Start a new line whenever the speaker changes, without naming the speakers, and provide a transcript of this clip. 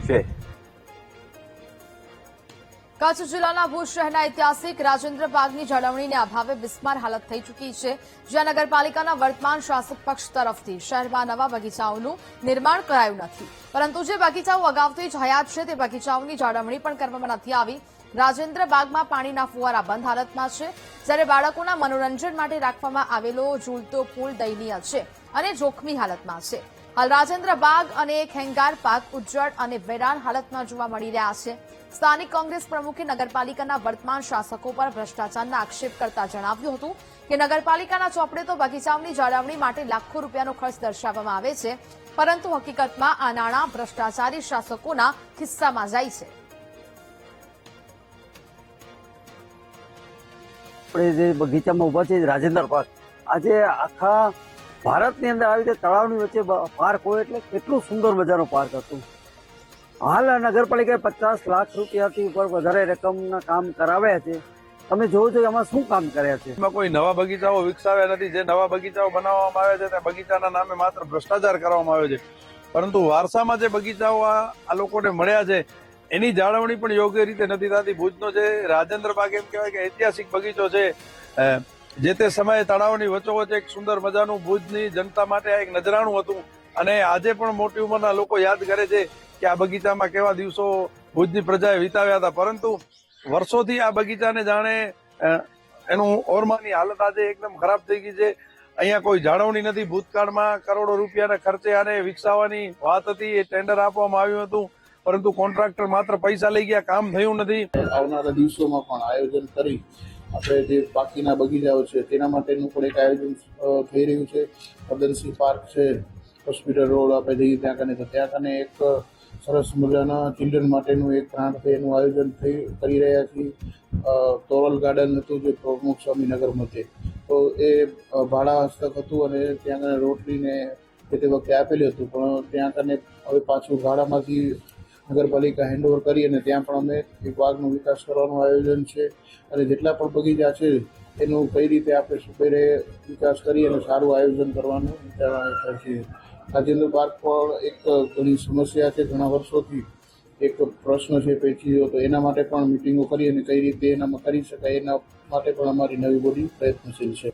છે।
કચ્છ જિલ્લાના ભુજ શહેરના ઐતિહાસિક રાજેન્દ્ર બાગની જાળવણીને અભાવે બિસ્માર હાલત થઈ ચૂકી છે, જ્યાં નગરપાલિકાના વર્તમાન શાસક પક્ષ તરફથી શહેરમાં નવા બગીચાઓનું નિર્માણ કરાયું નથી, પરંતુ જે બગીચાઓ અગાઉથી જ હયાત છે તે બગીચાઓની જાળવણી પણ કરવામાં નથી આવી। રાજેન્દ્ર બાગમાં પાણીના ફુવારા બંધ હાલતમાં છે, જ્યારે બાળકોના મનોરંજન માટે રાખવામાં આવેલો ઝૂલતો પુલ દયનીય છે અને જોખમી હાલતમાં છે। હાલ રાજેન્દ્ર બાગ અને ખેંગાર પાર્ક ઉજ્જડ અને વેરાન હાલતમાં જોવા મળી રહ્યા છે। સ્થાનિક કોંગ્રેસ પ્રમુખે નગરપાલિકાના વર્તમાન શાસકો પર ભ્રષ્ટાચારના આક્ષેપ કરતા જણાવ્યું હતું કે નગરપાલિકાના ચોપડે તો બગીચાઓની જાળવણી માટે લાખો રૂપિયાનો ખર્ચ દર્શાવવામાં આવે છે, પરંતુ હકીકતમાં આ નાણાં ભ્રષ્ટાચારી શાસકોના ખિસ્સામાં જાય છે।
આપણે જે બગીચામાં ઉભા છે રાજેન્દ્ર પાર્ક, આજે આખા ભારતની અંદર આવી રીતે તળાવની વચ્ચે પાર્ક હોય એટલે કેટલું સુંદર મજાનો પાર્ક હતું। હાલ નગરપાલિકાએ 50 લાખ રૂપિયાથી ઉપર વધારે રકમના કામ કરાવ્યા છે। તમે જોવો છો કે આમાં શું કામ કર્યા છે?
એમાં કોઈ નવા બગીચાઓ વિકસાવ્યા નથી। જે નવા બગીચાઓ બનાવવામાં આવ્યા છે તે બગીચાના નામે માત્ર ભ્રષ્ટાચાર કરવામાં આવ્યો છે, પરંતુ વારસામાં જે બગીચાઓ આ લોકોને મળ્યા છે એની જાળવણી પણ યોગ્ય રીતે નથી થતી। ભુજનો જે રાજેન્દ્ર બાગ એમ કહેવાય કે ઐતિહાસિક બગીચો છે, જે તે સમયે તળાવની વચ્ચોવચ્ચ એક સુંદર મજાનું ભુજની જનતા માટે આ એક નજરાણું હતું, અને આજે પણ મોટી ઉંમરના લોકો યાદ કરે છે કે આ બગીચામાં કેવા દિવસો ભુજની પ્રજાએ વિતાવ્યા હતા। પરંતુ વર્ષોથી આ બગીચાને જાણે એનું ઓરમાની હાલત આજે એકદમ ખરાબ થઈ ગઈ છે। અહીંયા કોઈ જાળવણી નથી। ભૂતકાળમાં કરોડો રૂપિયાના ખર્ચે આને વિકસાવવાની વાત હતી, એ ટેન્ડર આપવામાં આવ્યું હતું, પરંતુ કોન્ટ્રાક્ટર માત્ર પૈસા લઈ ગયા, કામ થયું નથી।
આવનારા દિવસોમાં પણ આયોજન કરી આપણે જે બાકીના બગીચાઓ છે તેના માટેનું પણ એક આયોજન થઈ રહ્યું છે। પદનસિંહ પાર્ક છે, હોસ્પિટલ રોડ આપણે જઈએ ત્યાં કને, તો ત્યાં કને એક સરસ મજાના ચિલ્ડ્રન માટેનું એક પ્લાન્ટ છે એનું આયોજન કરી રહ્યા છીએ। તોરલ ગાર્ડન હતું જે પ્રમુખ સ્વામી નગર મધ્યે, તો એ ભાડા હસ્તક હતું અને ત્યાં કને રોટરીને તે વખતે આપેલું હતું, પણ ત્યાં કને હવે પાછું ભાડામાંથી નગરપાલિકા હેન્ડઓવર કરી અને ત્યાં પણ અમે એક બાગનો વિકાસ કરવાનું આયોજન છે, અને જેટલા પણ બગીચા છે એનું કઈ રીતે આપણે સુપેરે વિકાસ કરી અને સારું આયોજન કરવાનું વિચારણા છે। રાજેન્દ્ર પાર્ક પણ એક ઘણી સમસ્યા છે, ઘણા વર્ષોથી એક પ્રશ્ન છે પેચીદો, તો એના માટે પણ મિટિંગો કરી અને કઈ રીતે એનામાં કરી શકાય એના માટે પણ અમારી નવી બોડી પ્રયત્નશીલ છે।